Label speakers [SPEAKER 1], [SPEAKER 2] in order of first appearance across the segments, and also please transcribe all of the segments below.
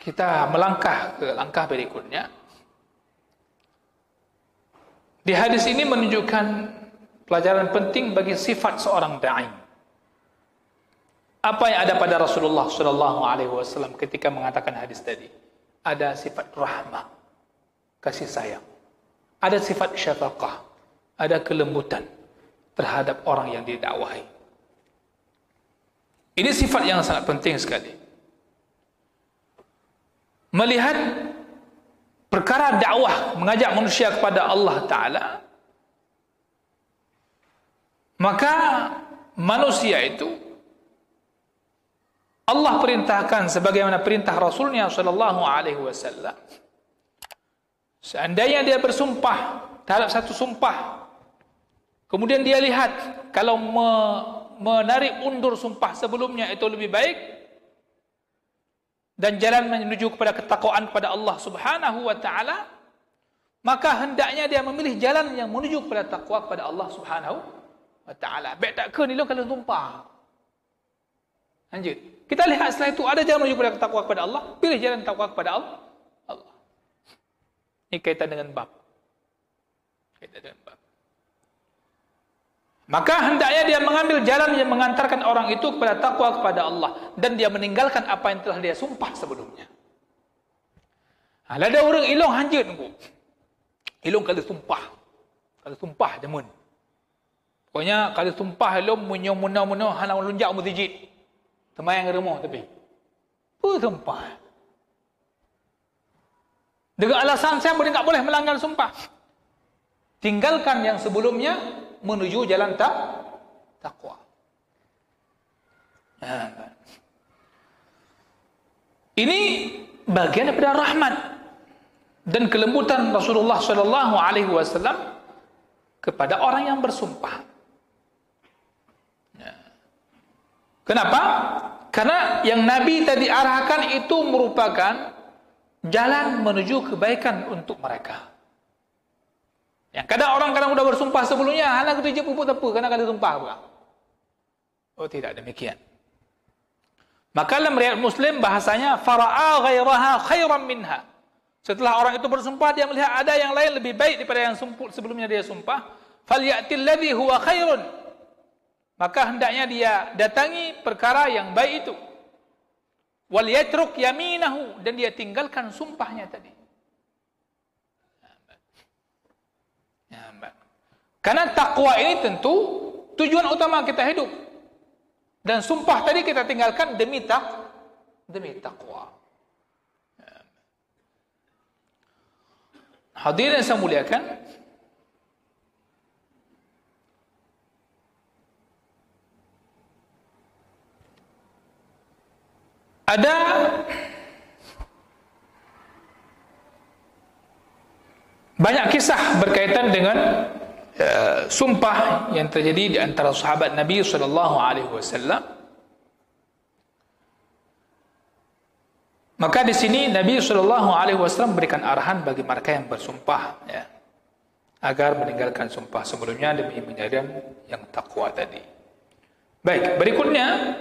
[SPEAKER 1] kita melangkah ke langkah berikutnya. Di hadis ini menunjukkan pelajaran penting bagi sifat seorang da'i. Apa yang ada pada Rasulullah SAW ketika mengatakan hadis tadi? Ada sifat rahmah, kasih sayang. Ada sifat syafaqah, ada kelembutan terhadap orang yang didakwahi. Ini sifat yang sangat penting sekali. Melihat perkara dakwah, mengajak manusia kepada Allah Ta'ala, maka manusia itu Allah perintahkan sebagaimana perintah Rasulnya SAW. Seandainya dia bersumpah terhadap satu sumpah, kemudian dia lihat kalau menarik undur sumpah sebelumnya itu lebih baik, dan jalan menuju kepada ketakwaan kepada Allah Subhanahu wa Ta'ala, maka hendaknya dia memilih jalan yang menuju kepada takwa kepada Allah Subhanahu wa Ta'ala. Baik tak ke ni lo kalau tumpah. Lanjut. Kita lihat setelah itu ada jalan menuju kepada takwa kepada Allah, pilih jalan takwa kepada Allah. Ini kaitan dengan bab. Maka hendaknya dia mengambil jalan yang mengantarkan orang itu kepada takwa kepada Allah, dan dia meninggalkan apa yang telah dia sumpah sebelumnya. Ada orang ilong hanjut aku. Ilong kalau sumpah jamun. Pokoknya kalau sumpah ilong munyong halang lunjak masjid. Temayang remah tapi. Sumpah. Dengan alasan saya tak boleh melanggar sumpah. Tinggalkan yang sebelumnya menuju jalan takwa. Ini bagian daripada rahmat dan kelembutan Rasulullah SAW kepada orang yang bersumpah. Kenapa? Karena yang Nabi tadi arahkan itu merupakan jalan menuju kebaikan untuk mereka. Yang kadang sudah bersumpah sebelumnya, halang itu je pupuk apa, kerana kali sumpah pula. Oh, tidak demikian. Maka dalam riwayat Muslim bahasanya fara'a ghairaha khairan minha. Setelah orang itu bersumpah, dia melihat ada yang lain lebih baik daripada yang sebelumnya dia sumpah. Falyatil ladzi huwa khairun. Maka hendaknya dia datangi perkara yang baik itu. Wal yatruk yaminahu, dan dia tinggalkan sumpahnya tadi. Karena takwa ini tentu tujuan utama kita hidup. Dan sumpah tadi kita tinggalkan demi takwa. Hadirin yang saya muliakan, ada banyak kisah berkaitan dengan sumpah yang terjadi di antara sahabat Nabi SAW. Maka di sini Nabi SAW memberikan arahan bagi mereka yang bersumpah, ya, agar meninggalkan sumpah sebelumnya demi menjadi yang takwa tadi. Baik, berikutnya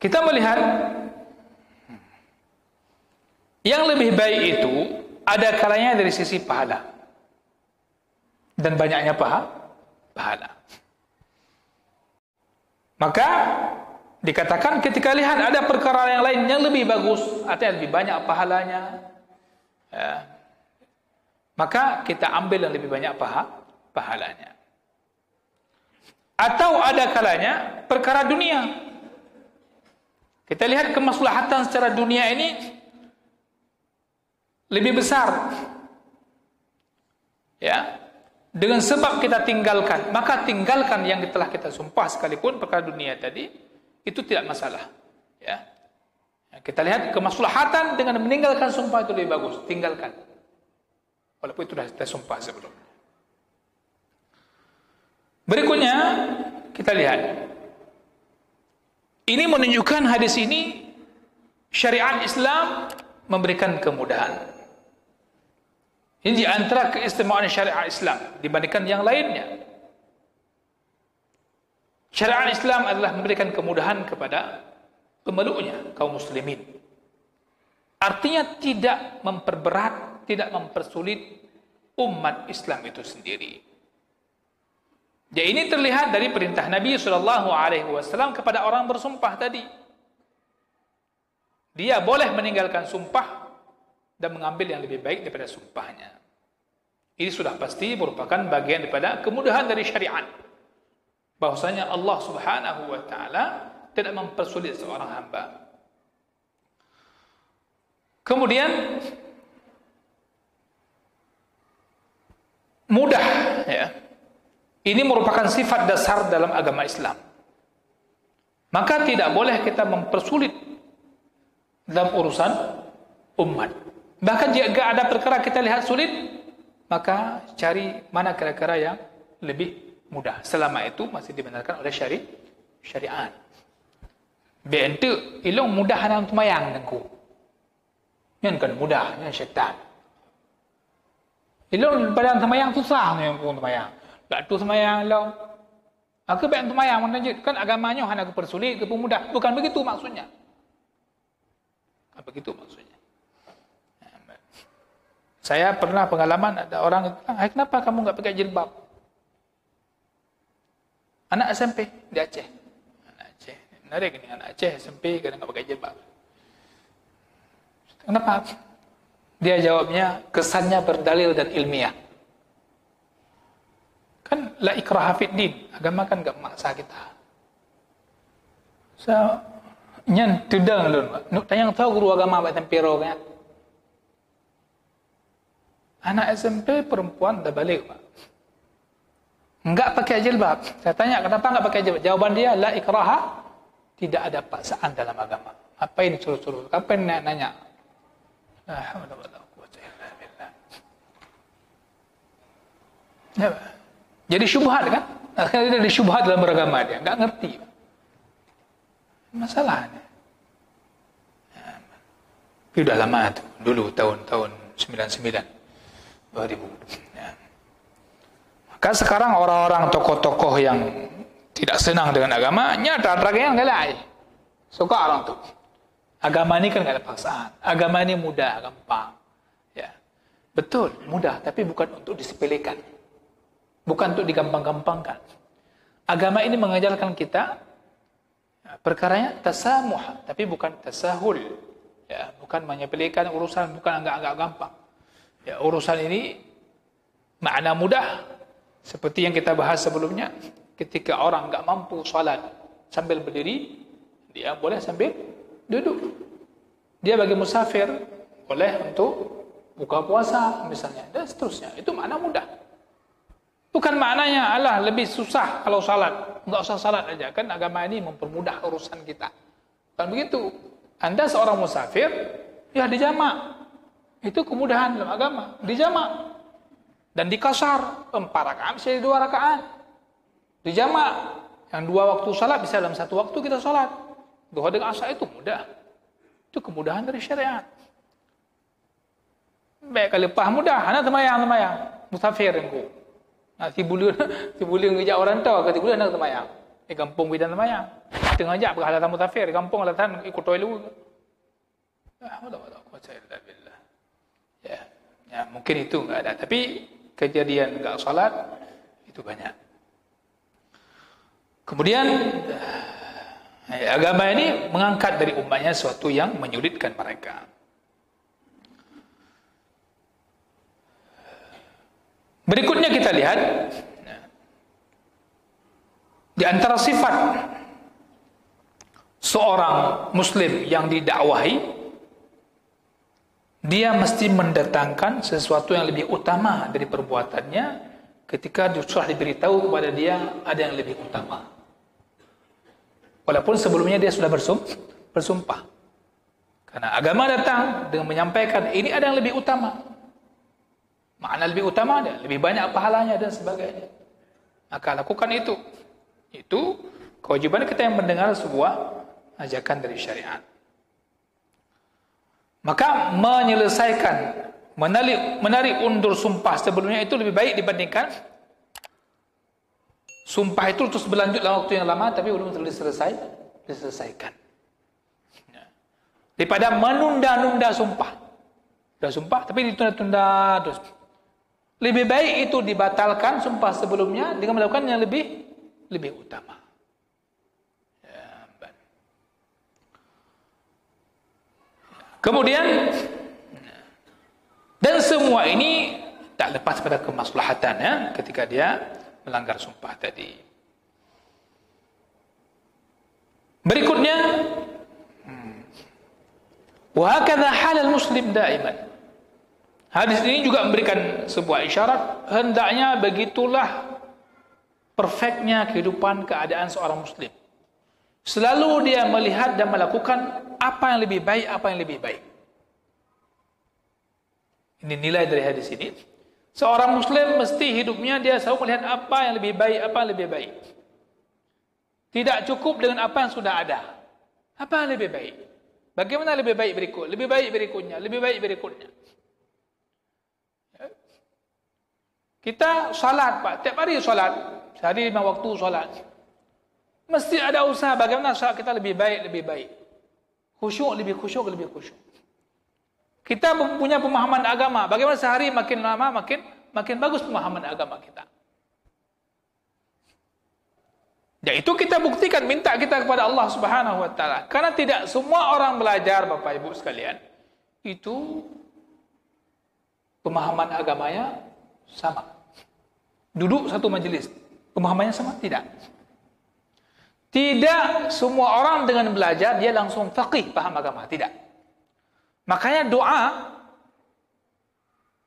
[SPEAKER 1] kita melihat yang lebih baik itu ada kalanya dari sisi pahala dan banyaknya pahala. Maka dikatakan ketika lihat ada perkara yang lain yang lebih bagus, artinya lebih banyak pahalanya, ya, maka kita ambil yang lebih banyak pahalanya. Atau ada kalanya perkara dunia, kita lihat kemaslahatan secara dunia ini lebih besar, ya, dengan sebab kita tinggalkan, maka tinggalkan yang telah kita sumpah sekalipun perkara dunia tadi, itu tidak masalah, ya. Kita lihat kemaslahatan dengan meninggalkan sumpah itu lebih bagus, tinggalkan walaupun itu sudah kita sumpah sebelumnya. Berikutnya kita lihat, ini menunjukkan hadis ini syariat Islam memberikan kemudahan. Ini di antara keistimewaan syariat Islam dibandingkan yang lainnya. Syariat Islam adalah memberikan kemudahan kepada pemeluknya, kaum muslimin. Artinya tidak memperberat, tidak mempersulit umat Islam itu sendiri. Jadi ini terlihat dari perintah Nabi SAW kepada orang bersumpah tadi. Dia boleh meninggalkan sumpah dan mengambil yang lebih baik daripada sumpahnya. Ini sudah pasti merupakan bagian daripada kemudahan dari syariat. Bahwasanya Allah Subhanahu wa taala tidak mempersulit seorang hamba. Kemudian mudah, ya. Ini merupakan sifat dasar dalam agama Islam. Maka tidak boleh kita mempersulit dalam urusan umat. Bahkan jika ada perkara kita lihat sulit, maka cari mana kira-kira yang lebih mudah. Selama itu masih dibenarkan oleh syariat. Bentuk ilung mudah dalam tumayang tengku. Yang kan mudah, yang syaitan. Ilung pada tumayang susah yang pun tumayang. Tak tu tumayang ilung. Aku baik tumayang mana je kan agamanya hanya aku persulit, aku mudah. Bukan begitu maksudnya. Apa begitu maksudnya? Saya pernah pengalaman ada orang itu bilang, kenapa kamu enggak pakai jilbab? Anak SMP di Aceh. Anak Aceh. Menarik ini, anak Aceh SMP kadang enggak pakai jilbab. Kenapa? Dia jawabnya, kesannya berdalil dan ilmiah. Kan la ikraha fid din, agama kan enggak memaksa kita. So, nyan tudang lun. Nuk tanyang tahu guru agama ba tempero kan. Anak SMP perempuan dah balik, Pak. Enggak pakai jilbab. Saya tanya, kenapa enggak pakai jilbab? Jawaban dia, la ikraha. Tidak ada paksaan dalam agama. Apa ini suruh-suruh? Kapan nanya? La haula wala quwwata illa billah. Ya, jadi syubhat kan? Akhirnya dia ada syubhat dalam beragama dia. Enggak ngerti. Masalahnya. Tapi udah lama tu. Dulu tahun-tahun 99. 2000. Ya. Maka sekarang orang-orang tokoh-tokoh yang tidak senang dengan agamanya, yang galai. Suka orang tu. Agama ini kan tidak ada paksaan. Agama ini mudah, gampang. Ya. Betul, mudah, tapi bukan untuk disepelekan. Bukan untuk digampang-gampangkan. Agama ini mengajarkan kita perkaranya tasamuh, tapi bukan tasahul. Ya, bukan menyepelekan urusan, bukan agak-agak gampang. Ya, urusan ini makna mudah seperti yang kita bahas sebelumnya. Ketika orang enggak mampu salat sambil berdiri, dia boleh sambil duduk. Dia bagi musafir boleh untuk buka puasa misalnya dan seterusnya. Itu makna mudah. Bukan maknanya alah lebih susah kalau salat. Enggak usah salat aja, kan agama ini mempermudah urusan kita. Bukan begitu. Anda seorang musafir, ya dijamak. Itu kemudahan dalam agama, dijamak. Dan dikasar, 4 rakaat bisa 2 rakaat. Dijamak. Yang 2 waktu salat bisa dalam 1 waktu kita salat. Duha dengan asar itu mudah. Itu kemudahan dari syariat. Baik kali pah mudah, anak temayang. Musafir engkau. Tibulian ngejak orang tua, ke tibulian anak temayang. Di kampung bidan temayang. Tengah ajak berhalatan musafir, di kampung halatan ikut toilet. Ya, mungkin itu enggak ada, tapi kejadian enggak salat itu banyak. Kemudian agama ini mengangkat dari umatnya sesuatu yang menyulitkan mereka. Berikutnya kita lihat di antara sifat seorang muslim yang didakwahi, dia mesti mendatangkan sesuatu yang lebih utama dari perbuatannya ketika sudah diberitahu kepada dia ada yang lebih utama. Walaupun sebelumnya dia sudah bersumpah. Karena agama datang dengan menyampaikan ini ada yang lebih utama. Makna lebih utama ada, lebih banyak pahalanya dan sebagainya. Maka lakukan itu. Itu kewajiban kita yang mendengar sebuah ajakan dari syariat. Maka menyelesaikan, menarik undur sumpah sebelumnya itu lebih baik dibandingkan sumpah itu terus berlanjut dalam waktu yang lama tapi belum diselesaikan. daripada menunda-nunda sumpah. Sudah sumpah tapi ditunda-tunda terus. Lebih baik itu dibatalkan sumpah sebelumnya dengan melakukan yang lebih utama. Kemudian, dan semua ini tak lepas pada kemaslahatan ya, ketika dia melanggar sumpah tadi. Berikutnya, wa hakadha halal muslim daiman. Hadis ini juga memberikan sebuah isyarat, hendaknya begitulah perfectnya kehidupan keadaan seorang muslim. Selalu dia melihat dan melakukan apa yang lebih baik, apa yang lebih baik. Ini nilai dari hadis ini. Seorang muslim mesti hidupnya dia selalu melihat apa yang lebih baik, apa yang lebih baik. Tidak cukup dengan apa yang sudah ada. Apa yang lebih baik? Bagaimana lebih baik berikut? Lebih baik berikutnya, lebih baik berikutnya. Kita salat, Pak. Tiap hari salat. Sehari 5 waktu salat. Mesti ada usaha bagaimana salat kita lebih baik, lebih baik. Khusyuk, lebih khusyuk, lebih khusyuk. Kita punya pemahaman agama. Bagaimana sehari makin lama, makin bagus pemahaman agama kita. Ya itu kita buktikan, minta kita kepada Allah Subhanahu Wa Taala. Karena tidak semua orang belajar, Bapak Ibu sekalian, itu pemahaman agamanya sama. Duduk satu majelis, pemahamannya sama? Tidak. Tidak semua orang dengan belajar dia langsung faqih paham agama, tidak. Makanya doa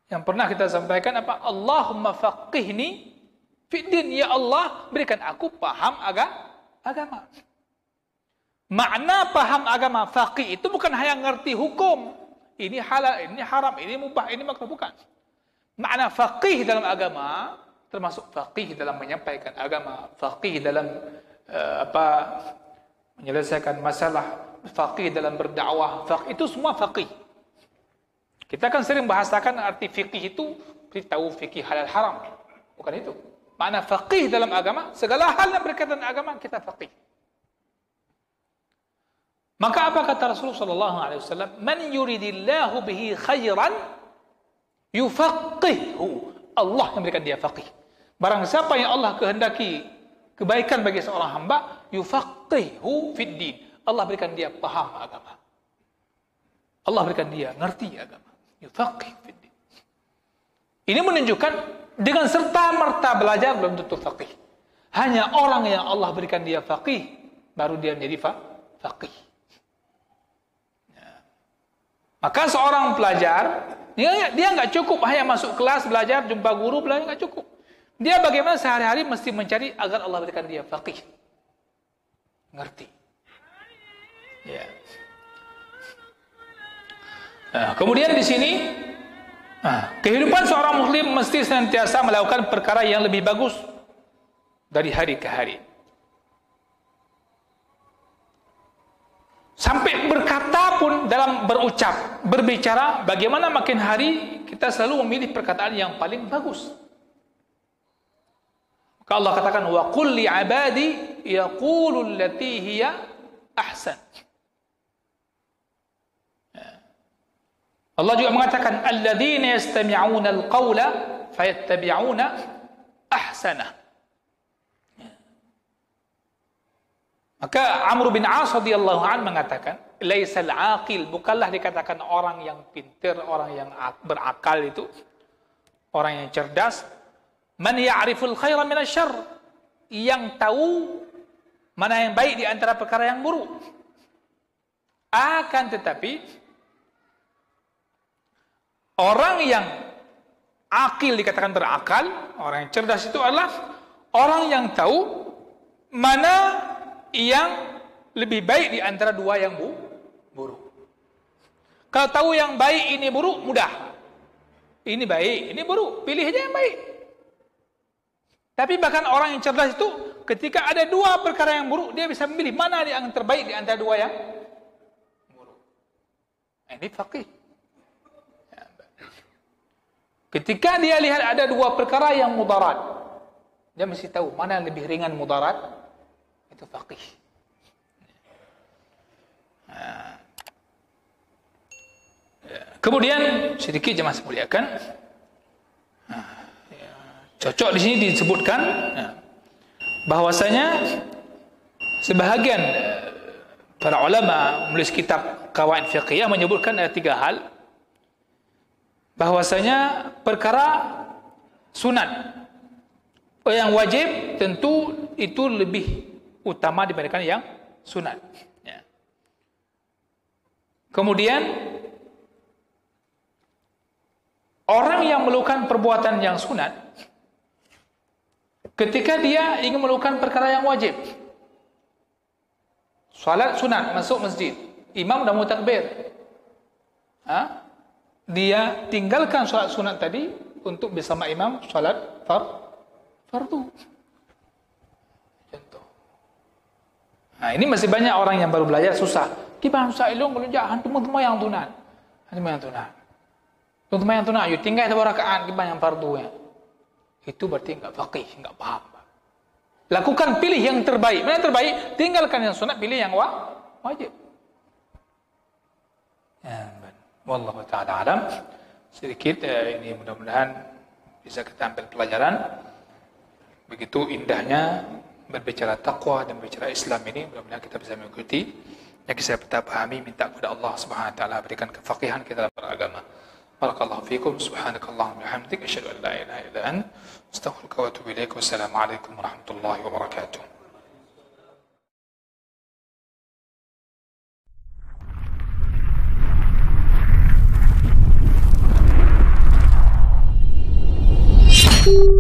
[SPEAKER 1] yang pernah kita sampaikan apa? Allahumma faqihni fid din, ya Allah berikan aku paham agama. Makna paham agama faqih itu bukan hanya ngerti hukum. Ini halal, ini haram, ini mubah, ini makruh, bukan. Makna faqih dalam agama termasuk faqih dalam menyampaikan agama, faqih dalam menyelesaikan masalah, faqih dalam berdakwah, faqih itu semua faqih. Kita kan sering bahasakan arti fiqih itu tahu fikih halal haram, bukan itu. Makna faqih dalam agama, segala hal yang berkaitan dengan agama kita faqih. Maka apa kata Rasulullah sallallahu alaihi wasallam? Man yuridillahu bihi khairan yufaqqihhu. Allah yang memberikan dia faqih. Barang siapa yang Allah kehendaki kebaikan bagi seorang hamba, yufaqqihhu fid din. Allah berikan dia paham agama. Allah berikan dia ngerti agama. Yufaqih fid din. Ini menunjukkan dengan serta-merta belajar belum tentu faqih. Hanya orang yang Allah berikan dia faqih baru dia menjadi faqih. Maka seorang pelajar dia enggak cukup hanya masuk kelas belajar, jumpa guru belajar, enggak cukup. Dia bagaimana sehari-hari mesti mencari agar Allah berikan dia faqih. Ngerti. Ya. Nah, kemudian di sini kehidupan seorang muslim mesti senantiasa melakukan perkara yang lebih bagus dari hari ke hari. Sampai berkata pun dalam berucap, berbicara, bagaimana makin hari kita selalu memilih perkataan yang paling bagus. Maka Allah katakan, wa qul li 'ibadi yaqulu allati hiya ahsan. Allah juga mengatakan, alladzina yastami'una al-qawla fayattabi'una ahsanah. Maka Amr bin As radhiyallahu an mengatakan, laisal aqil, bukanlah dikatakan orang yang pintar, orang yang berakal itu, orang yang cerdas, man ya'riful khaira min asy-syarr, yang tahu mana yang baik di antara perkara yang buruk. Akan tetapi orang yang akil dikatakan berakal, orang yang cerdas itu adalah orang yang tahu mana yang lebih baik di antara dua yang buruk. Kalau tahu yang baik ini buruk, mudah. Ini baik, ini buruk, pilih aja yang baik. Tapi bahkan orang yang cerdas itu, ketika ada dua perkara yang buruk, dia bisa memilih mana yang terbaik di antara dua yang buruk. Ini faqih. Ketika dia lihat ada dua perkara yang mudarat, dia mesti tahu mana yang lebih ringan mudarat. Itu faqih. Kemudian sedikit jemaah saya muliakan, cocok di sini disebutkan bahwasanya sebahagian para ulama menulis kitab qawaid fiqhiyah menyebutkan ada 3 hal, bahwasanya perkara sunat yang wajib tentu itu lebih utama dibandingkan yang sunat. Ya. Kemudian orang yang melakukan perbuatan yang sunat, ketika dia ingin melakukan perkara yang wajib, salat sunat, masuk masjid, imam dah mau takbir, dia tinggalkan salat sunat tadi untuk bersama imam salat fardu. Contoh. Nah, ini masih banyak orang yang baru belajar susah. Gimana susah ilmu kalau jangan temu yang tunat. Temu yang tunat. Temu yang tunat, you tinggal 2 rakaat gimana yang fardunya. Itu berarti enggak faqih, enggak paham. Lakukan, pilih yang terbaik. Mana yang terbaik? Tinggalkan yang sunat, pilih yang wajib. Ya, wallahu taala alam. Sedikit ini mudah-mudahan bisa kita ambil pelajaran. Begitu indahnya berbicara taqwa dan berbicara Islam ini, mudah-mudahan kita bisa mengikuti. Yang kita bisa pahami, minta kepada Allah Subhanahu wa taala berikan kefaqihan kita dalam beragama. Barakallahu fikum, subhanakallahumma wa bihamdik, asyhadu an la ilaha illa anta, astaghfiruka wa atubu ilaik. Wassalamu alaikum warahmatullahi wabarakatuh. Thank you.